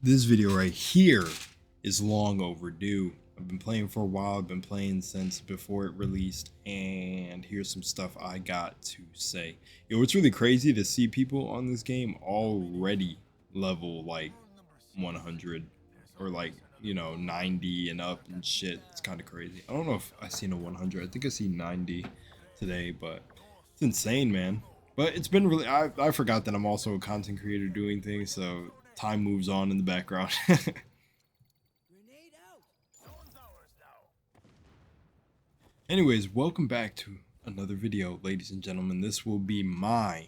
This video right here is long overdue. I've been playing for a while. I've been playing since before it released, and here's some stuff I got to say. Yo, it's really crazy to see people on this game already level like 100 or like, 90 and up and shit. It's kind of crazy. I don't know if I seen a 100. I think I see 90 today, but it's insane, man. But it's been really, I forgot that I'm also a content creator doing things, so time moves on in the background. Anyways, welcome back to another video, ladies and gentlemen. This will be my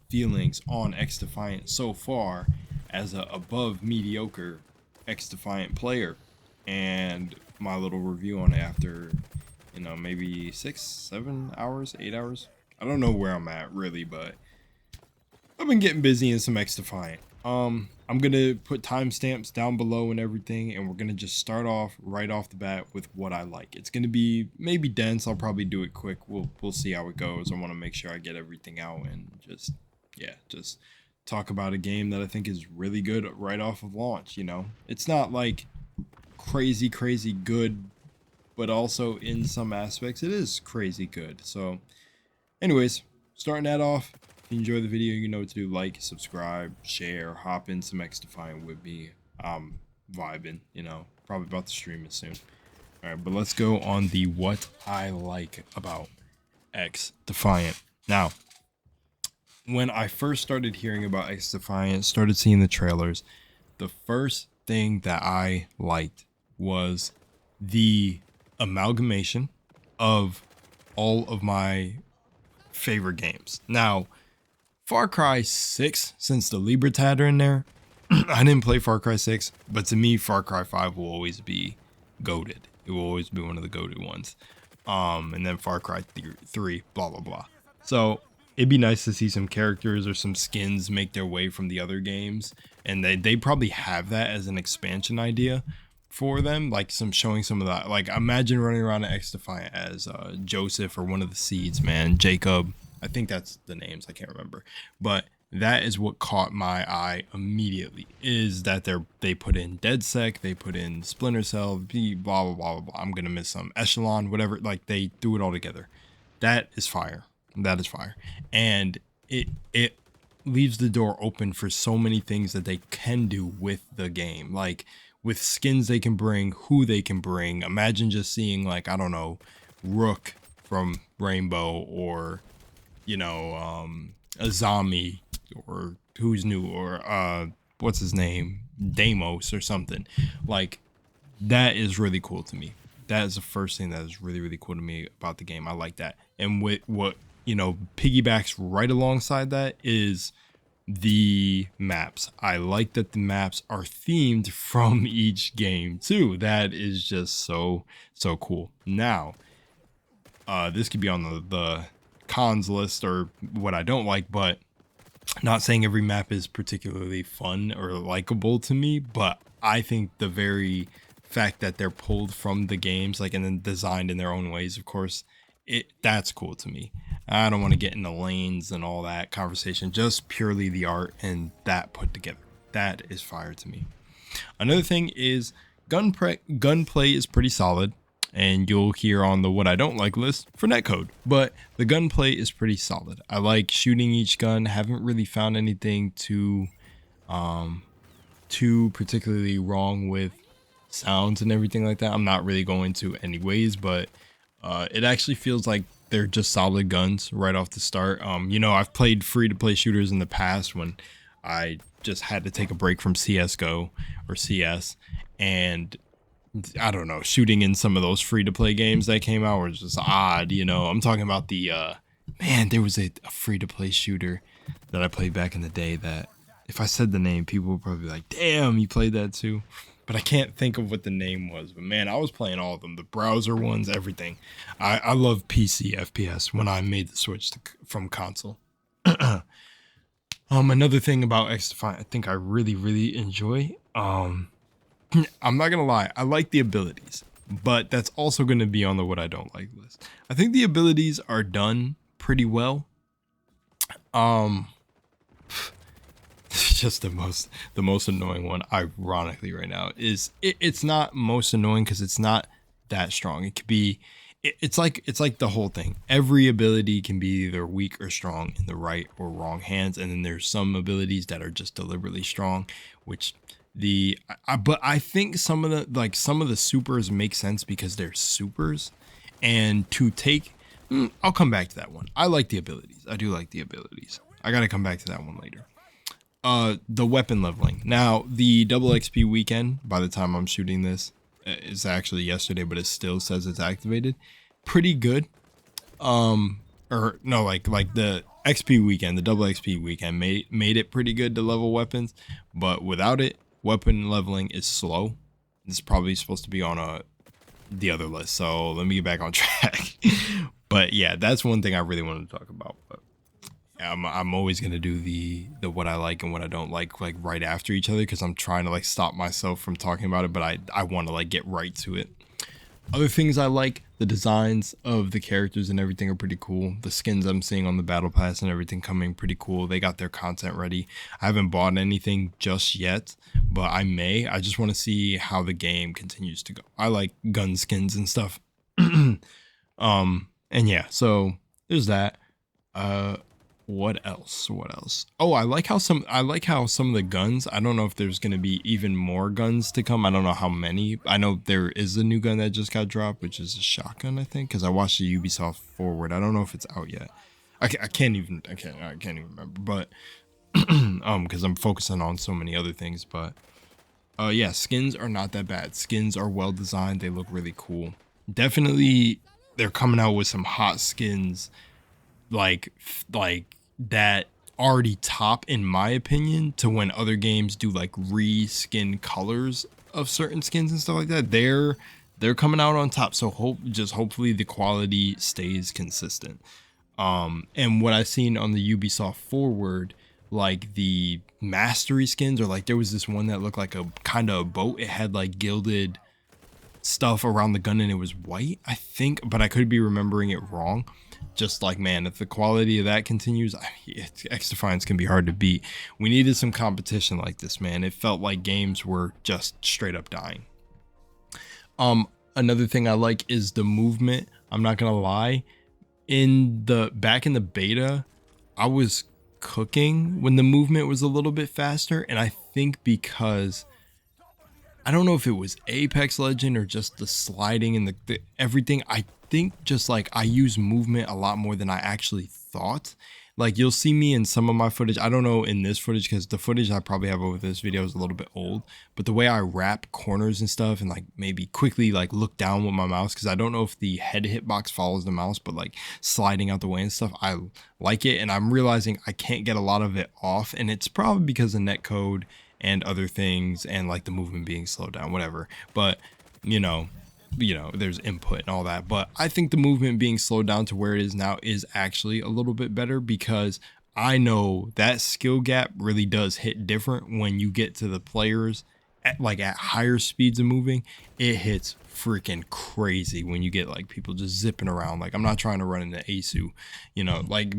feelings on XDefiant so far as a above mediocre XDefiant player, and my little review on it after, maybe 6, 7 hours, 8 hours. I don't know where I'm at really, but I've been getting busy in some XDefiant. I'm gonna put timestamps down below and everything, and we're gonna just start off right off the bat with what I like. It's gonna be maybe dense. I'll probably do it quick. We'll see how it goes. I want to make sure I get everything out and just talk about a game that I think is really good right off of launch. It's not like crazy good, but also in some aspects it is crazy good. So anyways, starting that off. If you enjoy the video, you know what to do. Like, subscribe, share, hop in some XDefiant with me. I'm vibing, probably about to stream it soon. Alright, but let's go on the what I like about XDefiant. Now, when I first started hearing about XDefiant, started seeing the trailers, the first thing that I liked was the amalgamation of all of my favorite games. Now, Far Cry 6, since the Libertad are in there, I didn't play Far Cry 6, but to me, Far Cry 5 will always be goated. It will always be one of the goated ones. And then Far Cry 3, blah, blah, blah. So it'd be nice to see some characters or some skins make their way from the other games. And they probably have that as an expansion idea for them, like showing some of that. Like, imagine running around at XDefiant as Joseph or one of the seeds, man, Jacob. I think that's the names. I can't remember, but that is what caught my eye immediately. Is that they put in DedSec, they put in Splinter Cell, blah blah blah blah. I'm gonna miss some Echelon, whatever. Like, they threw it all together. That is fire. That is fire, and it leaves the door open for so many things that they can do with the game, like with skins they can bring, who they can bring. Imagine just seeing, like, I don't know, Rook from Rainbow, or a zombie, or who's new, or what's his name, Deimos or something. Like, that is really cool to me. That is the first thing that is really cool to me about the game. I like that. And with what piggybacks right alongside that is the maps. I like that the maps are themed from each game too. That is just so cool. Now, this could be on the cons list, or what I don't like, but not saying every map is particularly fun or likable to me, but I think the very fact that they're pulled from the games, like, and then designed in their own ways, of course, that's cool to me. I don't want to get into lanes and all that conversation, just purely the art and that put together. That is fire to me. Another thing is gunplay is pretty solid, and you'll hear on the what I don't like list for netcode, but the gunplay is pretty solid. I like shooting each gun. Haven't really found anything too particularly wrong with sounds and everything like that. I'm not really going to anyways, but it actually feels like they're just solid guns right off the start. I've played free-to-play shooters in the past when I just had to take a break from CSGO or CS, and I don't know, shooting in some of those free-to-play games that came out was just odd. I'm talking about the man, there was a free-to-play shooter that I played back in the day that if I said the name, people would probably be like, damn, you played that too. But I can't think of what the name was. But man, I was playing all of them, the browser ones, everything. I love PC FPS when I made the switch from console. Another thing about XDefiant I think I really enjoy, I'm not gonna lie, I like the abilities, but that's also gonna be on the what I don't like list. I think the abilities are done pretty well. just the most annoying one, ironically, right now. It's not most annoying because it's not that strong. It could be, it's like the whole thing. Every ability can be either weak or strong in the right or wrong hands, and then there's some abilities that are just deliberately strong, which but I think some of the supers make sense because they're supers, and to take, I'll come back to that one. I like the abilities. I do like the abilities. I gotta come back to that one later. The weapon leveling. Now, the double XP weekend, by the time I'm shooting this, is actually yesterday, but it still says it's activated. Pretty good. Or no, like the XP weekend, the double XP weekend made it pretty good to level weapons, but without it, weapon leveling is slow. This is probably supposed to be on the other list, so let me get back on track. But yeah, that's one thing I really wanted to talk about. But I'm always gonna do the what I like and what I don't like right after each other, because I'm trying to like stop myself from talking about it, but I want to like get right to it. Other things I like, the designs of the characters and everything are pretty cool. The skins I'm seeing on the battle pass and everything coming pretty cool. They got their content ready. I haven't bought anything just yet, but I may. I just want to see how the game continues to go. I like gun skins and stuff. And yeah, so there's that. What else? Oh, I like how some of the guns, I don't know if there's going to be even more guns to come. I don't know how many. I know there is a new gun that just got dropped, which is a shotgun, I think, because I watched the Ubisoft Forward. I don't know if it's out yet. I can't even remember, but because I'm focusing on so many other things. But yeah, skins are not that bad. Skins are well designed. They look really cool. Definitely, they're coming out with some hot skins, like that already top, in my opinion, to when other games do like reskin colors of certain skins and stuff like that. They're coming out on top, so hopefully the quality stays consistent. And what I've seen on the Ubisoft Forward, like the mastery skins, or like there was this one that looked like a kind of a boat. It had like gilded stuff around the gun and it was white, I think, but I could be remembering it wrong. Just like, man, if the quality of that continues, XDefiant can be hard to beat. We needed some competition like this, man. It felt like games were just straight up dying. Another thing I like is the movement. I'm not gonna lie, back in the beta, I was cooking when the movement was a little bit faster, and I think because I don't know if it was Apex Legend or just the sliding and the everything. I think just like I use movement a lot more than I actually thought. Like you'll see me in some of my footage. I don't know in this footage, because the footage I probably have over this video is a little bit old, but the way I wrap corners and stuff and like maybe quickly like look down with my mouse, because I don't know if the head hitbox follows the mouse, but like sliding out the way and stuff, I like it. And I'm realizing I can't get a lot of it off, and it's probably because of netcode and other things and like the movement being slowed down, whatever. But you know, there's input and all that, but I think the movement being slowed down to where it is now is actually a little bit better, because I know that skill gap really does hit different when you get to the players at higher speeds of moving. It hits freaking crazy when you get like people just zipping around. Like I'm not trying to run into Asu,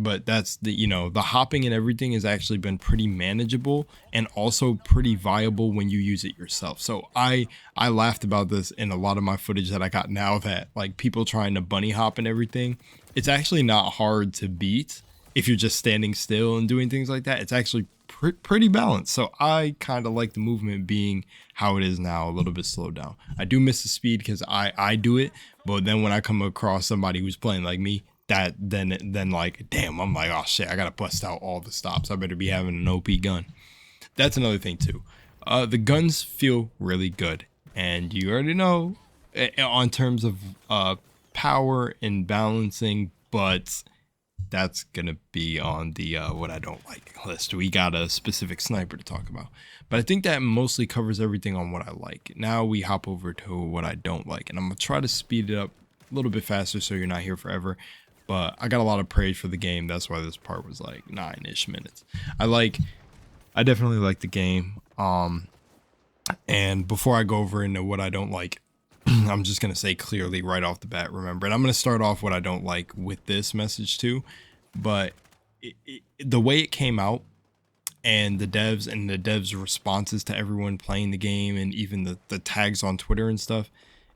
but that's the hopping and everything has actually been pretty manageable and also pretty viable when you use it yourself. So I laughed about this in a lot of my footage that I got now, that like people trying to bunny hop and everything, it's actually not hard to beat if you're just standing still and doing things like that. It's actually pretty balanced. So I kind of like the movement being how it is now, a little bit slowed down. I do miss the speed because I do it, but then when I come across somebody who's playing like me, that then like, damn, I'm like, oh shit, I gotta bust out all the stops. I better be having an OP gun. That's another thing too. The guns feel really good, and you already know on terms of power and balancing, but that's gonna be on the what I don't like list. We got a specific sniper to talk about, but I think that mostly covers everything on what I like. Now we hop over to what I don't like, and I'm gonna try to speed it up a little bit faster so you're not here forever. But I got a lot of praise for the game. That's why this part was like 9-ish minutes. I definitely like the game. And before I go over into what I don't like, I'm just going to say clearly right off the bat, remember, and I'm going to start off what I don't like with this message too, but the way it came out, and the devs responses to everyone playing the game, and even the tags on Twitter and stuff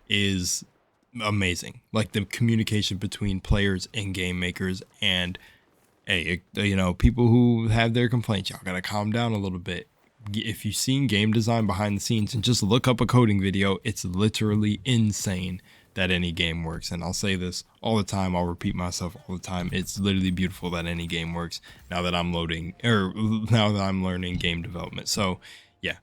is amazing. Like the communication between players and game makers, and hey, you know, people who have their complaints, y'all gotta calm down a little bit. If you've seen game design behind the scenes and just look up a coding video, it's literally insane that any game works. And I'll say this all the time, I'll repeat myself all the time, it's literally beautiful that any game works now that I'm learning game development. So yeah,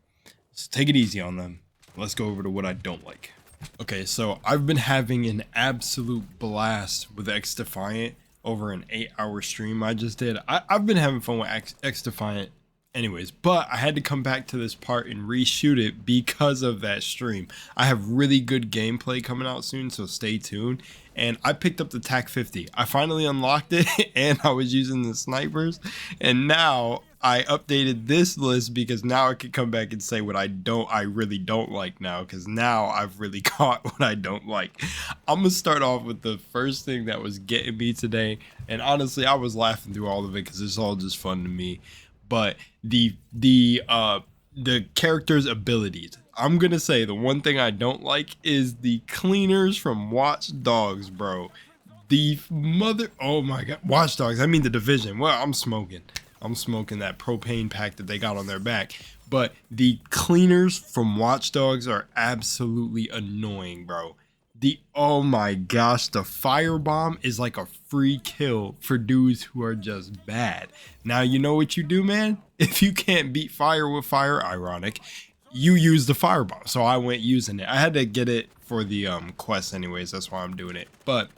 so take it easy on them. Let's go over to what I don't like. Okay, so I've been having an absolute blast with XDefiant over an 8-hour stream I just did. I've been having fun with XDefiant anyways, but I had to come back to this part and reshoot it because of that stream. I have really good gameplay coming out soon, so stay tuned. And I picked up the TAC 50. I finally unlocked it and I was using the snipers, and now I updated this list because now I could come back and say what I really don't like now, because now I've really caught what I don't like. I'm gonna start off with the first thing that was getting me today, and honestly I was laughing through all of it because it's all just fun to me. But the character's abilities. I'm gonna say the one thing I don't like is the cleaners from Watch Dogs, bro. Oh my god, Watch Dogs, I mean the Division. Well, I'm smoking that propane pack that they got on their back. But the cleaners from Watch Dogs are absolutely annoying, bro. Oh my gosh, the firebomb is like a free kill for dudes who are just bad. Now, you know what you do, man? If you can't beat fire with fire, ironic, you use the firebomb. So I went using it. I had to get it for the quest anyways, that's why I'm doing it. But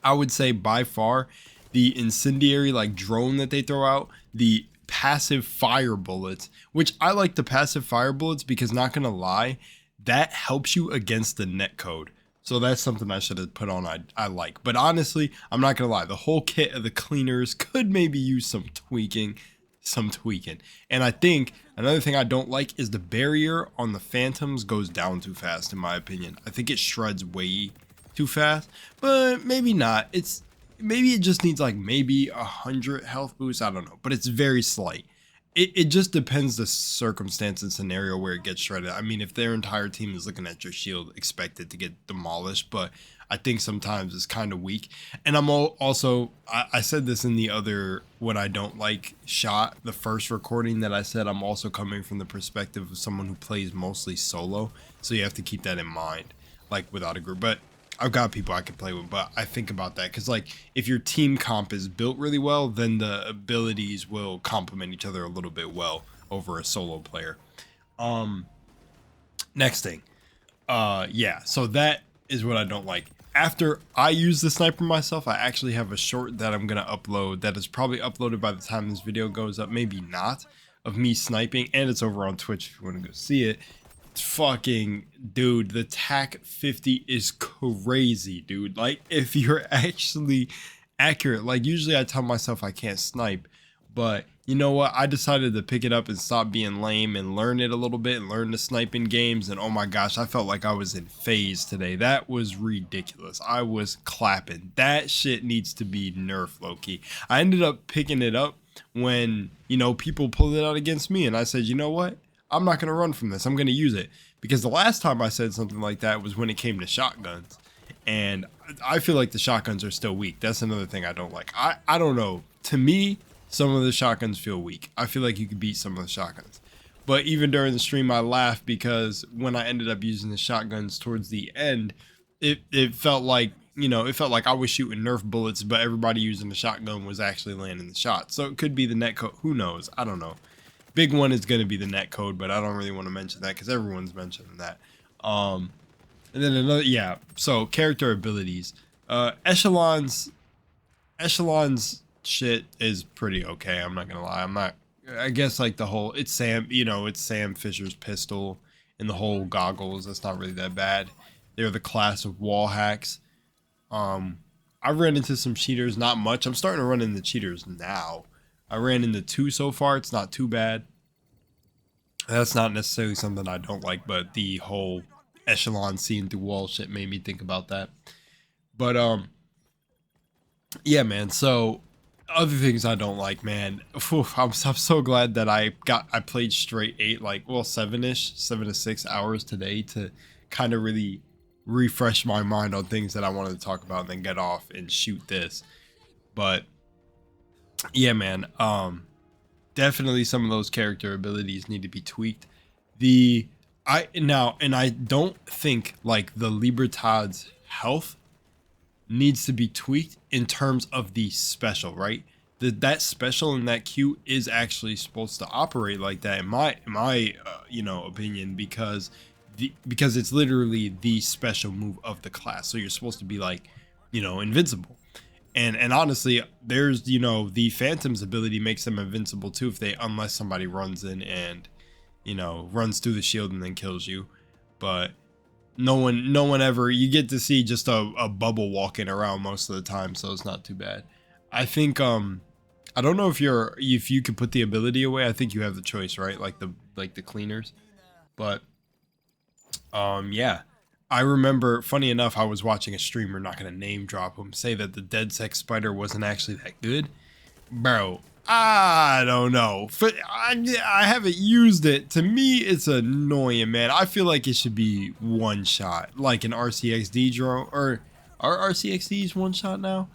I would say by far the incendiary like drone that they throw out, the passive fire bullets, which I like the passive fire bullets because, not gonna lie, that helps you against the netcode. So that's something I should have put on. I like. But honestly, I'm not gonna lie, the whole kit of the cleaners could maybe use some tweaking. And I think another thing I don't like is the barrier on the phantoms goes down too fast, in my opinion. I think it shreds way too fast, but maybe not. Maybe it just needs like maybe 100 health boost, I don't know, but it's very slight. It just depends the circumstance and scenario where it gets shredded. I mean, if their entire team is looking at your shield, expect it to get demolished, but I think sometimes it's kind of weak. And I'm also, I said this in the other what I don't like shot, the first recording that I said, I'm also coming from the perspective of someone who plays mostly solo, so you have to keep that in mind, like without a group. But I've got people I can play with, but I think about that because, like, if your team comp is built really well, then the abilities will complement each other a little bit well over a solo player. Next thing, yeah, so that is what I don't like. After I use the sniper myself, I actually have a short that I'm gonna upload that is probably uploaded by the time this video goes up, maybe not, of me sniping, and it's over on Twitch if you want to go see it. Fucking dude, the TAC 50 is crazy, dude. Like, if you're actually accurate, like, usually I tell myself I can't snipe, but you know what, I decided to pick it up and stop being lame and learn it a little bit and learn to snipe in games. And oh my gosh, I felt like I was in phase today. That was ridiculous. I was clapping. That shit needs to be nerfed, low-key. I ended up picking it up when, you know, people pulled it out against me, and I said, you know what, I'm not going to run from this. I'm going to use it. Because the last time I said something like that was when it came to shotguns. And I feel like the shotguns are still weak. That's another thing I don't like. I don't know. To me, some of the shotguns feel weak. I feel like you could beat some of the shotguns. But even during the stream, I laughed because when I ended up using the shotguns towards the end, it felt like, you know, it felt like I was shooting Nerf bullets, but everybody using the shotgun was actually landing the shot. So it could be the netcode. Who knows? I don't know. Big one is going to be the netcode, but I don't really want to mention that because everyone's mentioning that. And then another, yeah. So character abilities, Echelon's shit is pretty okay. I'm not gonna lie. I guess like the whole, it's Sam, you know, it's Sam Fisher's pistol and the whole goggles. That's not really that bad. They're the class of wall hacks. I've ran into some cheaters, not much. I'm starting to run into cheaters now. I ran into 2 so far. It's not too bad. That's not necessarily something I don't like, but the whole Echelon seeing through wall shit made me think about that. But yeah, man. So other things I don't like, man. I'm so glad that I played straight 8, like, well, 7-ish, 7 to 6 hours today to kind of really refresh my mind on things that I wanted to talk about and then get off and shoot this. But yeah, man, definitely some of those character abilities need to be tweaked. I don't think like the Libertad's health needs to be tweaked in terms of the special, right? That special in that Q is actually supposed to operate like that in my opinion, because it's literally the special move of the class. So you're supposed to be like, invincible. And honestly, there's, the Phantom's ability makes them invincible too unless somebody runs in and, runs through the shield and then kills you. But no one ever, you get to see just a bubble walking around most of the time, so it's not too bad. I think I don't know if you could put the ability away. I think you have the choice, right? Like the cleaners. But yeah. I remember, funny enough, I was watching a streamer, not gonna name drop him, say that the dead sex spider wasn't actually that good. Bro, I don't know. I haven't used it. To me, it's annoying, man. I feel like it should be one shot, like an RCXD drone. Or are RCXDs one shot now?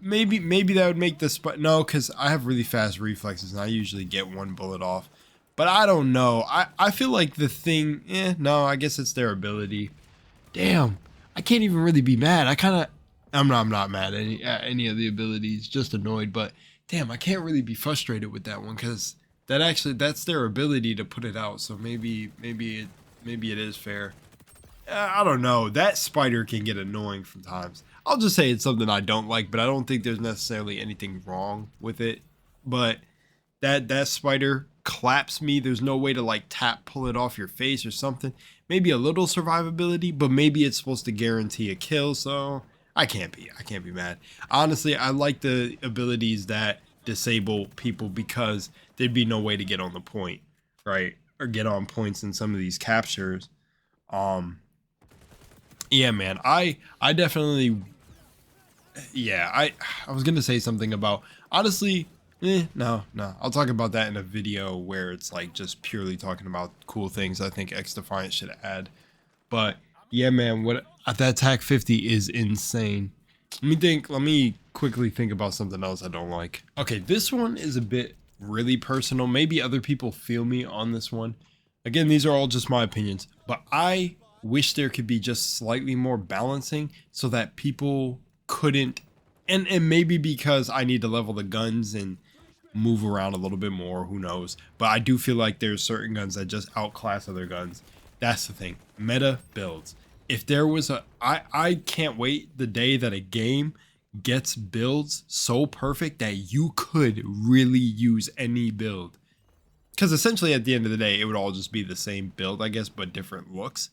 Maybe that would make the no, because I have really fast reflexes and I usually get one bullet off. But I don't know. I feel like the thing, no, I guess it's their ability. Damn, I can't even really be mad. I'm not mad at any of the abilities, just annoyed. But damn, I can't really be frustrated with that one, because that's their ability to put it out. So maybe it is fair. I don't know. That spider can get annoying from times. I'll just say it's something I don't like, but I don't think there's necessarily anything wrong with it. But that spider claps me. There's no way to like pull it off your face or something. Maybe a little survivability, but maybe it's supposed to guarantee a kill. So I can't be mad. Honestly, I like the abilities that disable people, because there'd be no way to get on the point, right? Or get on points in some of these captures. Yeah, man, I definitely, yeah, I was gonna say something about, honestly, no, I'll talk about that in a video where it's like just purely talking about cool things I think XDefiant should add. But yeah, man, that TAC 50 is insane. Let me quickly think about something else I don't like. Okay, this one is a bit really personal. Maybe other people feel me on this one. Again, these are all just my opinions, but I wish there could be just slightly more balancing so that people couldn't, and maybe because I need to level the guns and move around a little bit more, who knows, but I do feel like there's certain guns that just outclass other guns. That's the thing. Meta builds. If there was I can't wait the day that a game gets builds so perfect that you could really use any build, because essentially at the end of the day it would all just be the same build, I guess, but different looks.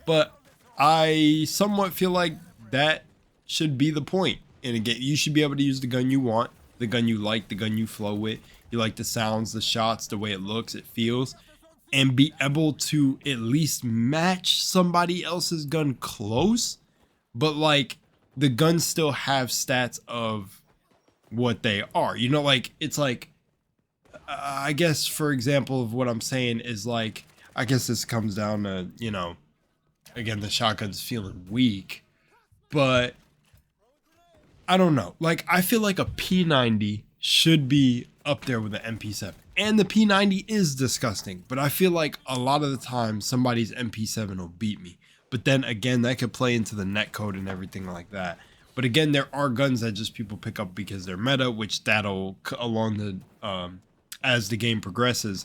But I somewhat feel like that should be the point. And again, you should be able to use the gun you want, the gun you like, the gun you flow with. You like the sounds, the shots, the way it looks, it feels, and be able to at least match somebody else's gun close. But like the guns still have stats of what they are. Like it's like, I guess for example of what I'm saying is like, I guess this comes down to, again, the shotgun's feeling weak, but I don't know. Like, I feel like a P90 should be up there with the MP7. And the P90 is disgusting, but I feel like a lot of the time somebody's MP7 will beat me. But then again, that could play into the netcode and everything like that. But again, there are guns that just people pick up because they're meta, which that'll, along the, as the game progresses,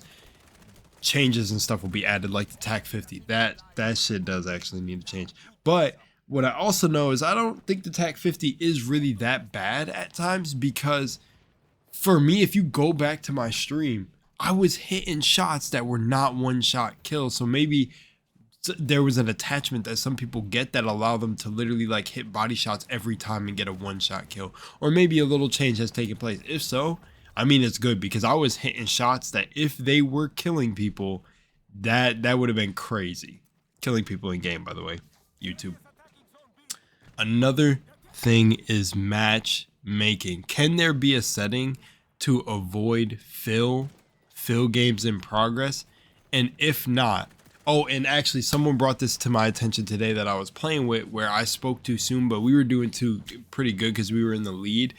changes and stuff will be added, like the TAC 50. That shit does actually need to change. But what I also know is I don't think the TAC 50 is really that bad at times, because for me, if you go back to my stream, I was hitting shots that were not one shot kills. So maybe there was an attachment that some people get that allow them to literally like hit body shots every time and get a one shot kill, or maybe a little change has taken place. If so, I mean, it's good, because I was hitting shots that if they were killing people, that would have been crazy. Killing people in game, by the way, YouTube. Another thing is match making. Can there be a setting to avoid fill games in progress? And if not, oh, and actually someone brought this to my attention today that I was playing with, where I spoke too soon, but we were doing pretty good because we were in the lead,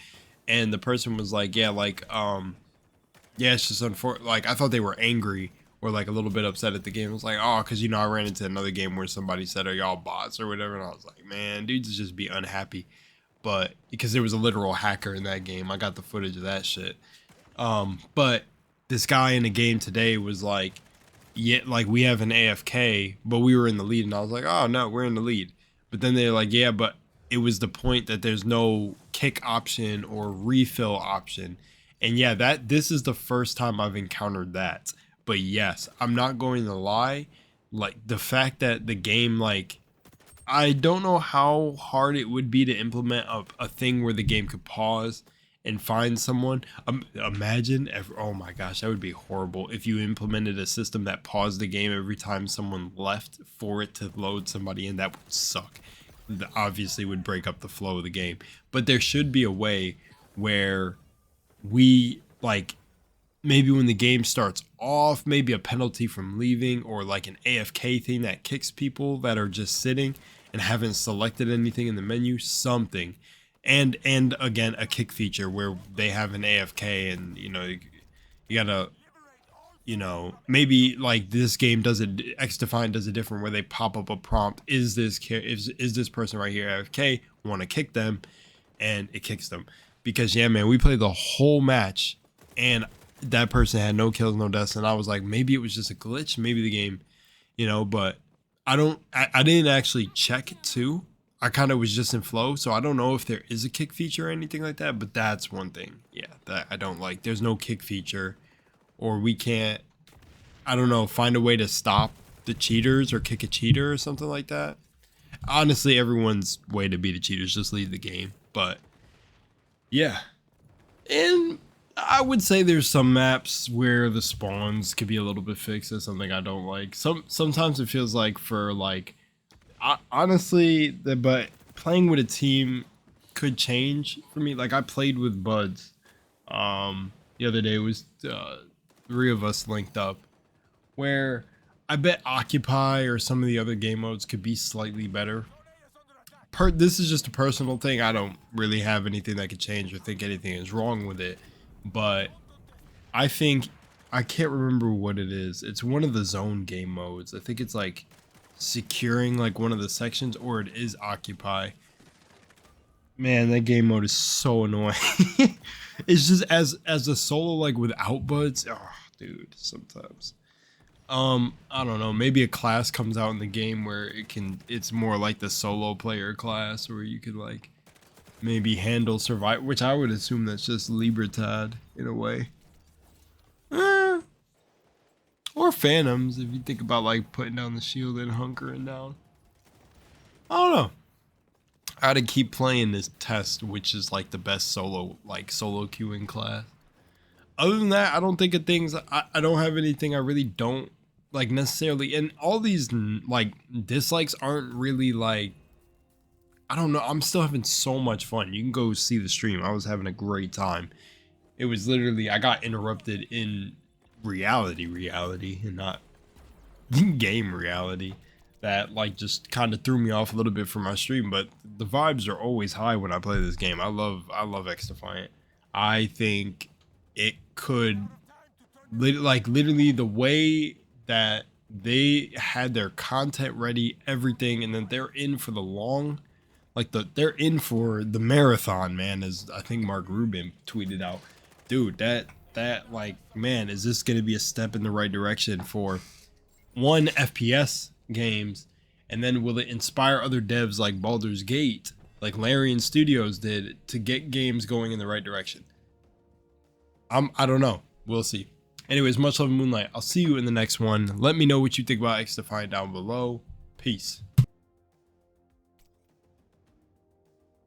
and the person was like, yeah, like yeah, it's just unfortunate. Like, I thought they were angry or like a little bit upset at the game. It was like, oh, because, you know, I ran into another game where somebody said, are y'all bots or whatever, and I was like, man, dudes just be unhappy. But because there was a literal hacker in that game, I got the footage of that shit. But this guy in the game today was like, yeah, like, we have an AFK, but we were in the lead, and I was like, oh no, we're in the lead. But then they're like, yeah, but it was the point that there's no kick option or refill option. And yeah, this is the first time I've encountered that. But yes, I'm not going to lie, like, the fact that the game, like, I don't know how hard it would be to implement a thing where the game could pause and find someone. Imagine, oh my gosh, that would be horrible if you implemented a system that paused the game every time someone left for it to load somebody in. That would suck. That obviously would break up the flow of the game. But there should be a way where we, like, maybe when the game starts off, maybe a penalty from leaving, or like an AFK thing that kicks people that are just sitting and haven't selected anything in the menu, something. And again, a kick feature where they have an AFK, and, you know, you gotta, you know, maybe like this game does it, XDefiant does it different, where they pop up a prompt, is this person right here AFK, want to kick them, and it kicks them. Because yeah, man, we played the whole match and that person had no kills, no deaths, and I was like, maybe it was just a glitch, maybe the game, you know. But I didn't actually check it too. I kind of was just in flow, so I don't know if there is a kick feature or anything like that. But that's one thing, yeah, that I don't like. There's no kick feature, or we can't, I don't know, find a way to stop the cheaters or kick a cheater or something like that. Honestly, everyone's way to beat a cheater is just leave the game. But yeah, and I would say there's some maps where the spawns could be a little bit fixed. That's something I don't like. Sometimes it feels like, for like, honestly, but playing with a team could change for me. Like, I played with buds the other day. It was 3 of us linked up, where I bet Occupy or some of the other game modes could be slightly better. This is just a personal thing. I don't really have anything that could change or think anything is wrong with it. But I think, I can't remember what it is. It's one of the zone game modes. I think it's like securing like one of the sections, or it is Occupy. Man, that game mode is so annoying. It's just as a solo, like, without buds. Oh, dude, sometimes. I don't know, maybe a class comes out in the game where it's more like the solo player class, where you could, like, maybe handle survive, which I would assume that's just Libertad in a way. Or Phantoms, if you think about, like, putting down the shield and hunkering down. I don't know. I gotta keep playing this test, which is like the best solo queuing class. Other than that, I don't think of things. I don't have anything I really don't like necessarily. And all these like dislikes aren't really like, I don't know. I'm still having so much fun. You can go see the stream. I was having a great time. It was literally, I got interrupted in reality and not game reality. That like just kind of threw me off a little bit from my stream, but the vibes are always high when I play this game. I love XDefiant. I think it could, like, literally the way that they had their content ready, everything, and then they're in for the long, like they're in for the marathon, man, as I think Mark Rubin tweeted out. Dude, that like, man, is this gonna be a step in the right direction for one, FPS games, and then will it inspire other devs like Baldur's Gate, like Larian Studios did, to get games going in the right direction? I don't know. We'll see. Anyways, much love, Moonlight. I'll see you in the next one. Let me know what you think about XDefiant down below. Peace.